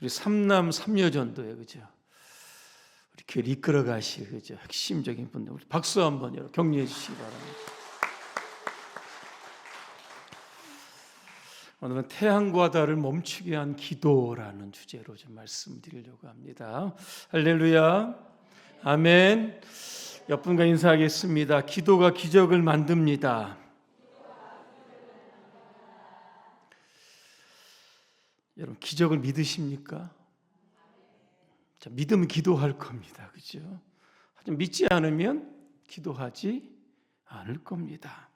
우리 삼남 삼여전도에 그죠? 우리 교회 이끌어 가실 그죠? 핵심적인 분들 우리 박수 한번 여러분 격려해 주시기 바랍니다. 오늘은 태양과 달을 멈추게 한 기도라는 주제로 좀 말씀드리려고 합니다. 할렐루야, 아멘. 옆분과 인사하겠습니다. 기도가 기적을 만듭니다. 여러분 기적을 믿으십니까? 자, 믿으면 기도할 겁니다. 그죠? 하지만 믿지 않으면 기도하지 않을 겁니다.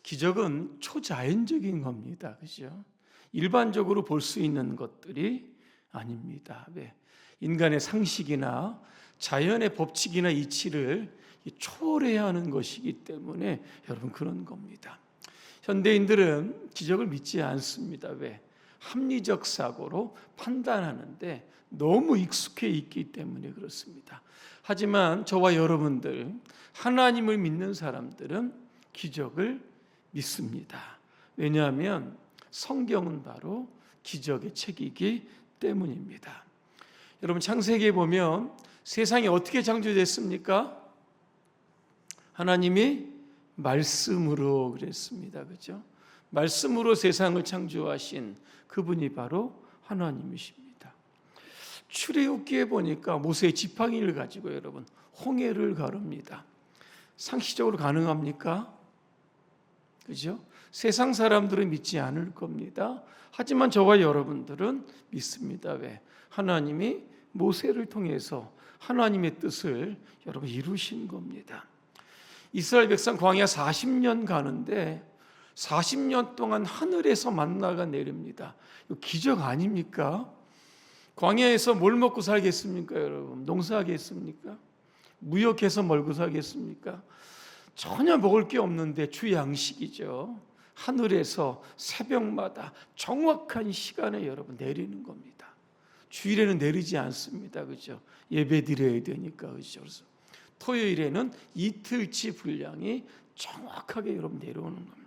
기적은 초자연적인 겁니다. 그죠? 일반적으로 볼 수 있는 것들이 아닙니다. 왜? 인간의 상식이나 자연의 법칙이나 이치를 초월해야 하는 것이기 때문에 여러분 그런 겁니다. 현대인들은 기적을 믿지 않습니다. 왜? 합리적 사고로 판단하는데 너무 익숙해 있기 때문에 그렇습니다. 하지만 저와 여러분들 하나님을 믿는 사람들은 기적을 믿습니다. 왜냐하면 성경은 바로 기적의 책이기 때문입니다. 여러분 창세기에 보면 세상이 어떻게 창조됐습니까? 하나님이 말씀으로 그랬습니다. 그렇죠? 말씀으로 세상을 창조하신 그분이 바로 하나님이십니다. 출애굽기에 보니까 모세의 지팡이를 가지고 여러분 홍해를 가릅니다. 상식적으로 가능합니까? 그죠? 세상 사람들은 믿지 않을 겁니다. 하지만 저와 여러분들은 믿습니다. 왜? 하나님이 모세를 통해서 하나님의 뜻을 여러분 이루신 겁니다. 이스라엘 백성 광야 40년 가는데 40년 동안 하늘에서 만나가 내립니다. 이거 기적 아닙니까? 광야에서 뭘 먹고 살겠습니까, 여러분? 농사하겠습니까? 무역해서 먹고 살겠습니까? 전혀 먹을 게 없는데 주 양식이죠. 하늘에서 새벽마다 정확한 시간에 여러분 내리는 겁니다. 주일에는 내리지 않습니다. 그죠? 예배 드려야 되니까. 그죠? 그래서 토요일에는 이틀치 분량이 정확하게 여러분 내려오는 겁니다.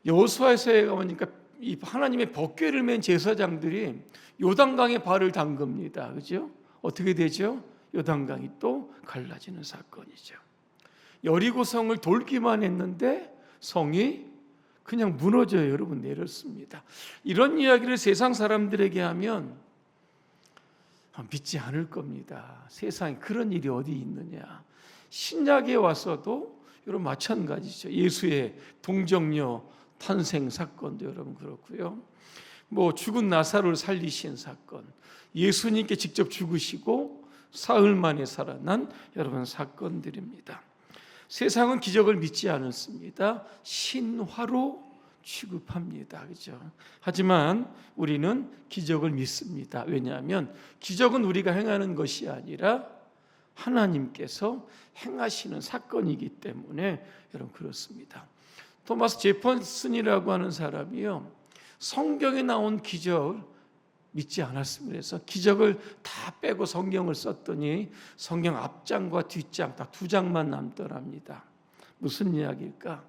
여호수아서에 가보니까 이 하나님의 법궤를 맨 제사장들이 요단강에 발을 담급니다. 그죠? 어떻게 되죠? 요단강이 또 갈라지는 사건이죠. 여리고성을 돌기만 했는데 성이 그냥 무너져요. 여러분 내렸습니다. 이런 이야기를 세상 사람들에게 하면 믿지 않을 겁니다. 세상에 그런 일이 어디 있느냐. 신약에 와서도 여러분 마찬가지죠. 예수의 동정녀 탄생 사건도 여러분 그렇고요. 뭐 죽은 나사로를 살리신 사건, 예수님께 직접 죽으시고 사흘 만에 살아난 여러분 사건들입니다. 세상은 기적을 믿지 않습니다. 신화로 취급합니다. 그죠? 하지만 우리는 기적을 믿습니다. 왜냐하면 기적은 우리가 행하는 것이 아니라 하나님께서 행하시는 사건이기 때문에 여러분 그렇습니다. 토마스 제퍼슨이라고 하는 사람이요, 성경에 나온 기적 믿지 않았습니다. 그래서 기적을 다 빼고 성경을 썼더니 성경 앞장과 뒷장 딱 2장만 남더랍니다. 무슨 이야기일까?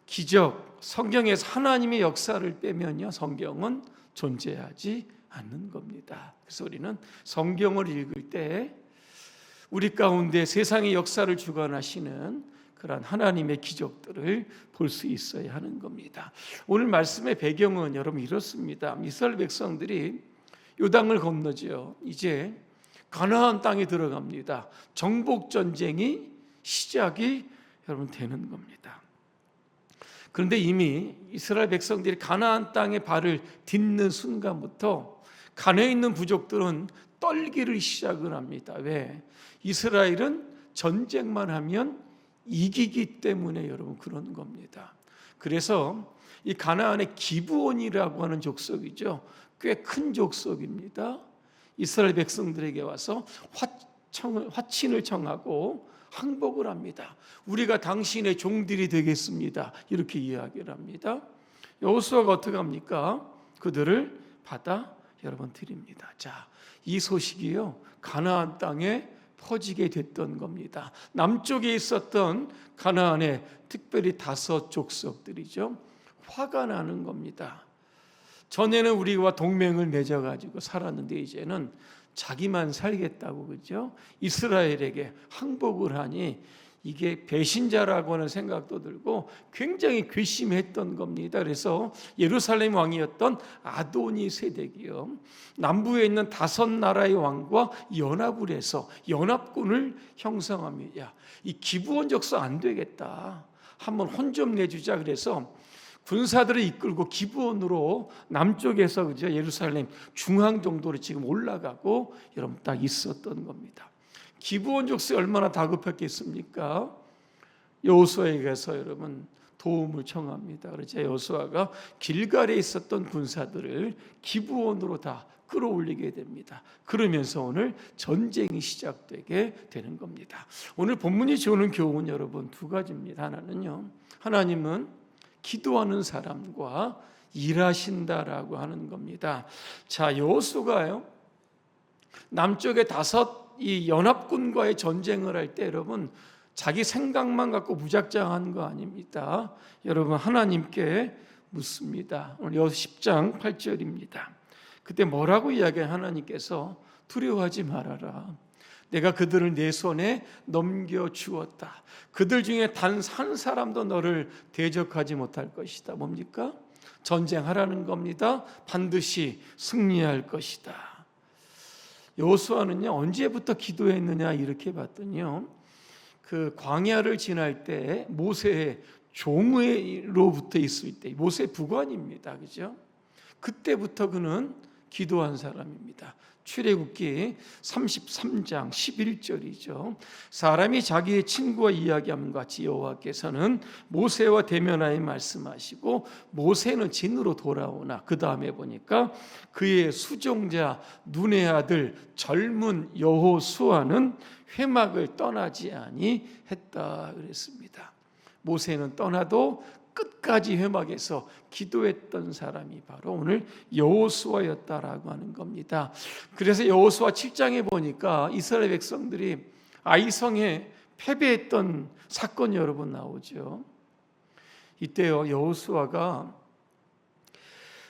기적, 성경에서 하나님의 역사를 빼면요 성경은 존재하지 않는 겁니다. 그래서 우리는 성경을 읽을 때 우리 가운데 세상의 역사를 주관하시는 그런 하나님의 기적들을 볼 수 있어야 하는 겁니다. 오늘 말씀의 배경은 여러분 이렇습니다. 이스라엘 백성들이 요단을 건너죠. 이제 가나안 땅에 들어갑니다. 정복 전쟁이 시작이 여러분 되는 겁니다. 그런데 이미 이스라엘 백성들이 가나안 땅에 발을 딛는 순간부터 간에 있는 부족들은 떨기를 시작을 합니다. 왜? 이스라엘은 전쟁만 하면 이기기 때문에 여러분 그런 겁니다. 그래서 이 가나안의 기브온이라고 하는 족속이죠. 꽤 큰 족속입니다. 이스라엘 백성들에게 와서 화친을 청하고 항복을 합니다. 우리가 당신의 종들이 되겠습니다. 이렇게 이야기를 합니다. 여호수아가 어떻게 합니까? 그들을 받아 여러분 드립니다. 자, 이 소식이요 가나안 땅에 퍼지게 됐던 겁니다. 남쪽에 있었던 가나안의 특별히 5 족속들이죠. 화가 나는 겁니다. 전에는 우리와 동맹을 맺어가지고 살았는데 이제는 자기만 살겠다고, 그죠? 이스라엘에게 항복을 하니 이게 배신자라고 하는 생각도 들고 굉장히 괘씸했던 겁니다. 그래서 예루살렘 왕이었던 아도니 세덱이요, 남부에 있는 5나라의 왕과 연합을 해서 연합군을 형성합니다. 이 기브온 적서 안 되겠다, 한번 혼 좀 내주자. 그래서 군사들을 이끌고 기브온으로 남쪽에서, 그죠, 예루살렘 중앙 정도로 지금 올라가고 여러분 딱 있었던 겁니다. 기브온 족속이 얼마나 다급했겠습니까? 여호수아에게 가서 여러분 도움을 청합니다. 그래서 여호수아가 길갈에 있었던 군사들을 기브온으로 다 끌어올리게 됩니다. 그러면서 오늘 전쟁이 시작되게 되는 겁니다. 오늘 본문이 주는 교훈은 여러분 2가지입니다. 하나는요, 하나님은 기도하는 사람과 일하신다라고 하는 겁니다. 자, 여호수아가요, 남쪽에 5 이 연합군과의 전쟁을 할 때 여러분 자기 생각만 갖고 무작정한 거 아닙니다. 여러분 하나님께 묻습니다. 오늘 10장 8절입니다. 그때 뭐라고 이야기해? 하나님께서 두려워하지 말아라. 내가 그들을 내 손에 넘겨주었다. 그들 중에 단 한 사람도 너를 대적하지 못할 것이다. 뭡니까? 전쟁하라는 겁니다. 반드시 승리할 것이다. 여호수아는요, 언제부터 기도했느냐 이렇게 봤더니요, 그 광야를 지날 때 모세의 종으로부터 있을 때, 모세 부관입니다, 그죠? 그때부터 그는 기도한 사람입니다. 출애굽기 33장 11절이죠. 사람이 자기의 친구와 이야기함과 같이 여호와께서는 모세와 대면하여 말씀하시고 모세는 진으로 돌아오나, 그 다음에 보니까 그의 수종자 눈의 아들 젊은 여호수아는 회막을 떠나지 아니했다 그랬습니다. 모세는 떠나도 끝까지 회막에서 기도했던 사람이 바로 오늘 여호수아였다라고 하는 겁니다. 그래서 여호수아 7장에 보니까 이스라엘 백성들이 아이성에 패배했던 사건이 여러분 나오죠. 이때요, 여호수아가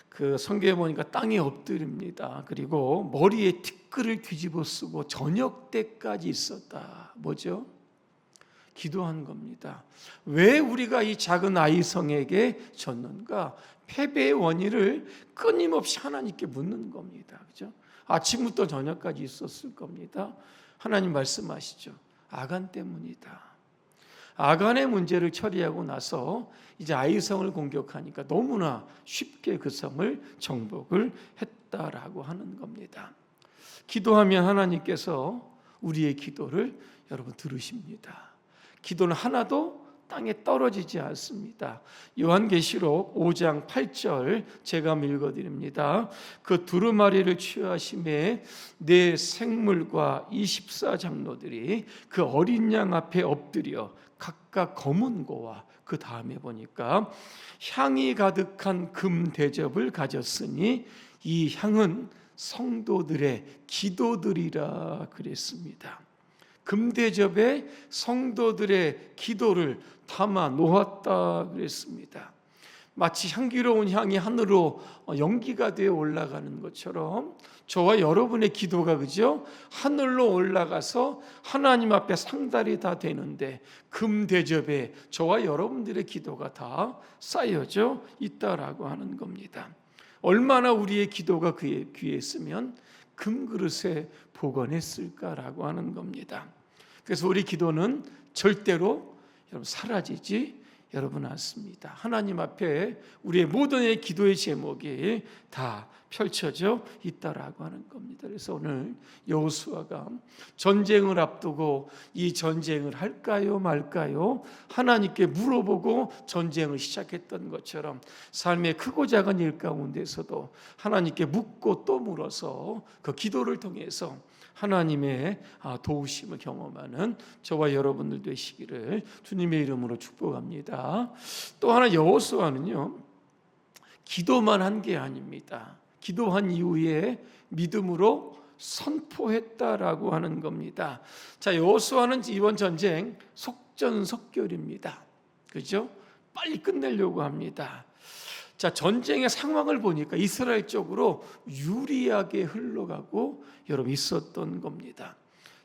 그 성경에 보니까 땅에 엎드립니다. 그리고 머리에 티끌을 뒤집어 쓰고 저녁 때까지 있었다. 뭐죠? 기도한 겁니다. 왜 우리가 이 작은 아이성에게 졌는가? 패배의 원인을 끊임없이 하나님께 묻는 겁니다. 그죠? 아침부터 저녁까지 있었을 겁니다. 하나님 말씀하시죠. 아간 때문이다. 아간의 문제를 처리하고 나서 이제 아이성을 공격하니까 너무나 쉽게 그 성을 정복을 했다라고 하는 겁니다. 기도하면 하나님께서 우리의 기도를 여러분 들으십니다. 기도는 하나도 땅에 떨어지지 않습니다. 요한계시록 5장 8절 제가 읽어드립니다. 그 두루마리를 취하심에 내 생물과 24장로들이 그 어린 양 앞에 엎드려 각각 검은 고와, 그 다음에 보니까 향이 가득한 금 대접을 가졌으니 이 향은 성도들의 기도들이라 그랬습니다. 금대접에 성도들의 기도를 담아 놓았다 그랬습니다. 마치 향기로운 향이 하늘로 연기가 되어 올라가는 것처럼 저와 여러분의 기도가, 그죠? 하늘로 올라가서 하나님 앞에 상달이 다 되는데 금대접에 저와 여러분들의 기도가 다 쌓여져 있다라고 하는 겁니다. 얼마나 우리의 기도가 그에 귀했으면 금그릇에 보관했을까라고 하는 겁니다. 그래서 우리 기도는 절대로 여러분 사라지지 여러분 않습니다. 하나님 앞에 우리의 모든 기도의 제목이 다 펼쳐져 있다라고 하는 겁니다. 그래서 오늘 여호수아가 전쟁을 앞두고 이 전쟁을 할까요 말까요 하나님께 물어보고 전쟁을 시작했던 것처럼 삶의 크고 작은 일 가운데서도 하나님께 묻고 또 물어서 그 기도를 통해서 하나님의 도우심을 경험하는 저와 여러분들 되시기를 주님의 이름으로 축복합니다. 또 하나 여호수아는요, 기도만 한 게 아닙니다. 기도한 이후에 믿음으로 선포했다라고 하는 겁니다. 자, 여호수아는 이번 전쟁 속전속결입니다. 그죠? 빨리 끝내려고 합니다. 자, 전쟁의 상황을 보니까 이스라엘 쪽으로 유리하게 흘러가고 여러분 있었던 겁니다.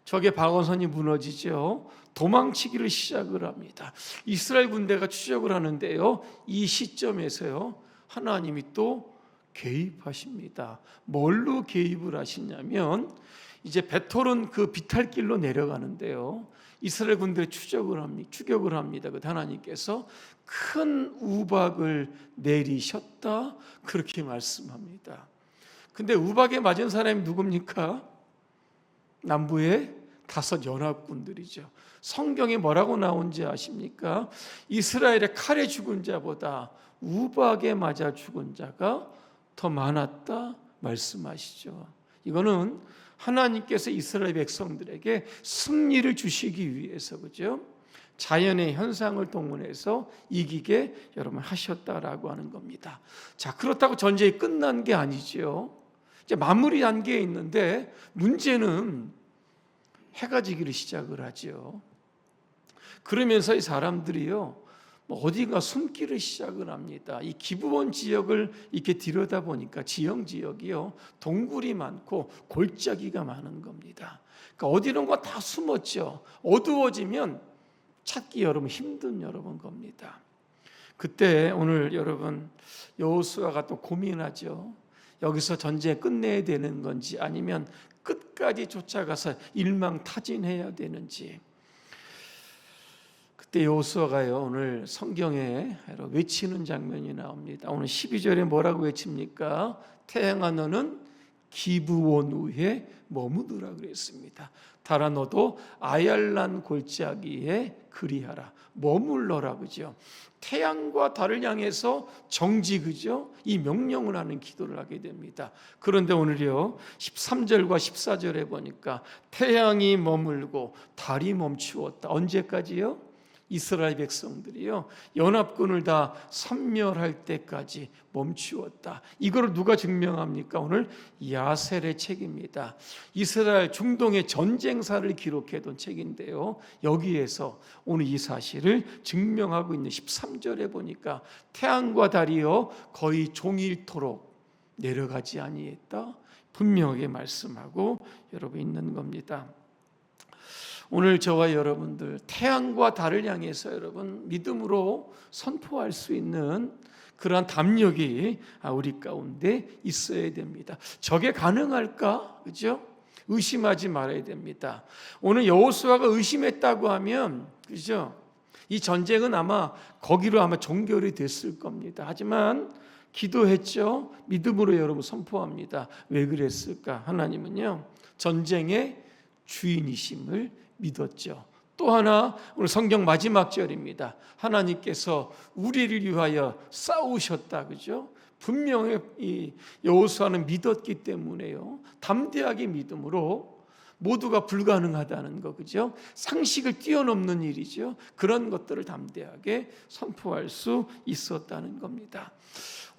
적의 방어선이 무너지죠. 도망치기를 시작을 합니다. 이스라엘 군대가 추적을 하는데요, 이 시점에서요 하나님이 또 개입하십니다. 뭘로 개입을 하시냐면, 이제 베토른 그 비탈길로 내려가는데요, 이스라엘 군대를 추격을 합니다. 그 하나님께서 큰 우박을 내리셨다, 그렇게 말씀합니다. 근데 우박에 맞은 사람이 누굽니까? 남부의 5 연합군들이죠. 성경에 뭐라고 나온지 아십니까? 이스라엘의 칼에 죽은 자보다 우박에 맞아 죽은 자가 더 많았다 말씀하시죠. 이거는 하나님께서 이스라엘 백성들에게 승리를 주시기 위해서, 그죠? 자연의 현상을 동원해서 이기게 여러분 하셨다라고 하는 겁니다. 자, 그렇다고 전쟁이 끝난 게 아니죠. 이제 마무리 단계에 있는데, 문제는 해가 지기를 시작을 하죠. 그러면서 이 사람들이요, 어디가 숨기를 시작을 합니다. 이 기브온 지역을 이렇게 들여다보니까 지형지역이요, 동굴이 많고 골짜기가 많은 겁니다. 그러니까 어디론가 다 숨었죠. 어두워지면 찾기 여러분 힘든 겁니다. 그때 오늘 여러분 여호수아가 또 고민하죠. 여기서 전쟁 끝내야 되는 건지 아니면 끝까지 쫓아가서 일망타진해야 되는지. 그때 여호수아가요, 오늘 성경에 외치는 장면이 나옵니다. 오늘 12절에 뭐라고 외칩니까? 태양아 너는 기브온 위에 머무르라 그랬습니다. 달아 너도 아얄란 골짜기에 그리하라, 머물러라, 그죠? 태양과 달을 향해서 정지, 그죠? 이 명령을 하는 기도를 하게 됩니다. 그런데 오늘요 13절과 14절에 보니까 태양이 머물고 달이 멈추었다. 언제까지요? 이스라엘 백성들이요 연합군을 다 섬멸할 때까지 멈추었다. 이걸 누가 증명합니까? 오늘 야셀의 책입니다. 이스라엘 중동의 전쟁사를 기록해둔 책인데요, 여기에서 오늘 이 사실을 증명하고 있는 13절에 보니까 태양과 달이요 거의 종일토록 내려가지 아니했다, 분명하게 말씀하고 여러분 있는 겁니다. 오늘 저와 여러분들 태양과 달을 향해서 여러분 믿음으로 선포할 수 있는 그러한 담력이 우리 가운데 있어야 됩니다. 저게 가능할까? 그죠? 의심하지 말아야 됩니다. 오늘 여호수아가 의심했다고 하면, 그죠? 이 전쟁은 아마 거기로 종결이 됐을 겁니다. 하지만 기도했죠. 믿음으로 여러분 선포합니다. 왜 그랬을까? 하나님은요 전쟁의 주인이심을 믿었죠. 또 하나 오늘 성경 마지막 절입니다. 하나님께서 우리를 위하여 싸우셨다, 그죠? 분명히 이 여호수아는 믿었기 때문에요 담대하게 믿음으로 모두가 불가능하다는 거, 그죠? 상식을 뛰어넘는 일이죠. 그런 것들을 담대하게 선포할 수 있었다는 겁니다.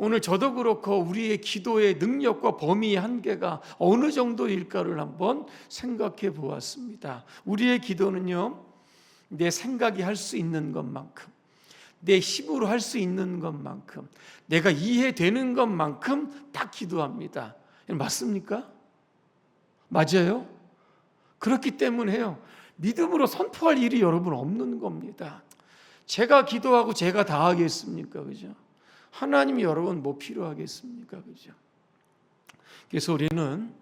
오늘 저도 그렇고 우리의 기도의 능력과 범위의 한계가 어느 정도일까를 한번 생각해 보았습니다. 우리의 기도는요, 내 생각이 할 수 있는 것만큼, 내 힘으로 할 수 있는 것만큼, 내가 이해되는 것만큼 딱 기도합니다. 맞습니까? 맞아요? 그렇기 때문에요 믿음으로 선포할 일이 여러분 없는 겁니다. 제가 기도하고 제가 다 하겠습니까? 그죠? 하나님이 여러분 뭐 필요하겠습니까? 그죠? 그래서 우리는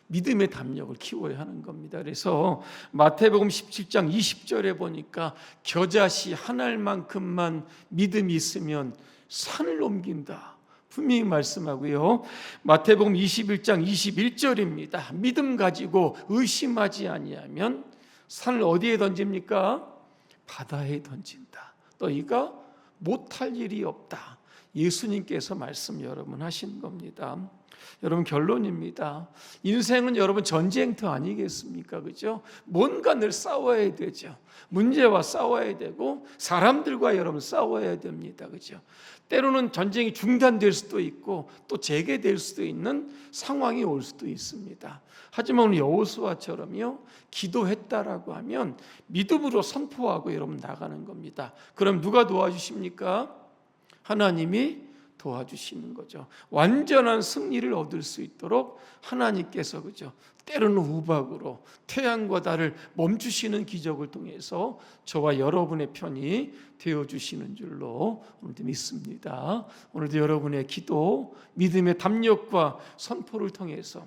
믿음의 담력을 키워야 하는 겁니다. 그래서 마태복음 17장 20절에 보니까 겨자씨 한 알만큼만 믿음이 있으면 산을 옮긴다, 분명히 말씀하고요. 마태복음 21장 21절입니다. 믿음 가지고 의심하지 아니하면 산을 어디에 던집니까? 바다에 던진다. 너희가 못할 일이 없다. 예수님께서 말씀 여러분 하신 겁니다. 여러분 결론입니다. 인생은 여러분 전쟁터 아니겠습니까? 그죠? 뭔가 늘 싸워야 되죠. 문제와 싸워야 되고 사람들과 여러분 싸워야 됩니다. 그죠? 때로는 전쟁이 중단될 수도 있고 또 재개될 수도 있는 상황이 올 수도 있습니다. 하지만 오늘 여호수아처럼요 기도했다라고 하면 믿음으로 선포하고 여러분 나가는 겁니다. 그럼 누가 도와주십니까? 하나님이 도와주시는 거죠. 완전한 승리를 얻을 수 있도록 하나님께서 그죠? 때로는 우박으로 태양과 달을 멈추시는 기적을 통해서 저와 여러분의 편이 되어주시는 줄로 오늘도 믿습니다. 오늘도 여러분의 기도, 믿음의 담력과 선포를 통해서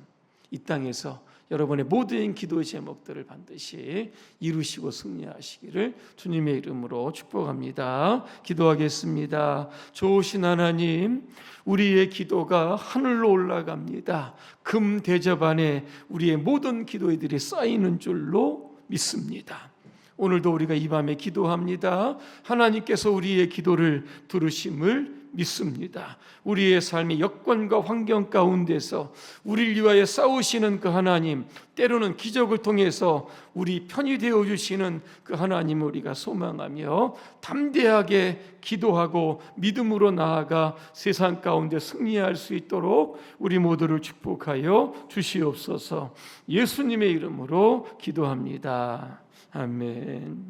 이 땅에서 여러분의 모든 기도의 제목들을 반드시 이루시고 승리하시기를 주님의 이름으로 축복합니다. 기도하겠습니다. 좋으신 하나님, 우리의 기도가 하늘로 올라갑니다. 금 대접 안에 우리의 모든 기도들이 쌓이는 줄로 믿습니다. 오늘도 우리가 이 밤에 기도합니다. 하나님께서 우리의 기도를 들으심을 믿습니다. 우리의 삶의 여건과 환경 가운데서 우리를 위하여 싸우시는 그 하나님, 때로는 기적을 통해서 우리 편이 되어주시는 그 하나님을 우리가 소망하며 담대하게 기도하고 믿음으로 나아가 세상 가운데 승리할 수 있도록 우리 모두를 축복하여 주시옵소서. 예수님의 이름으로 기도합니다. 아멘.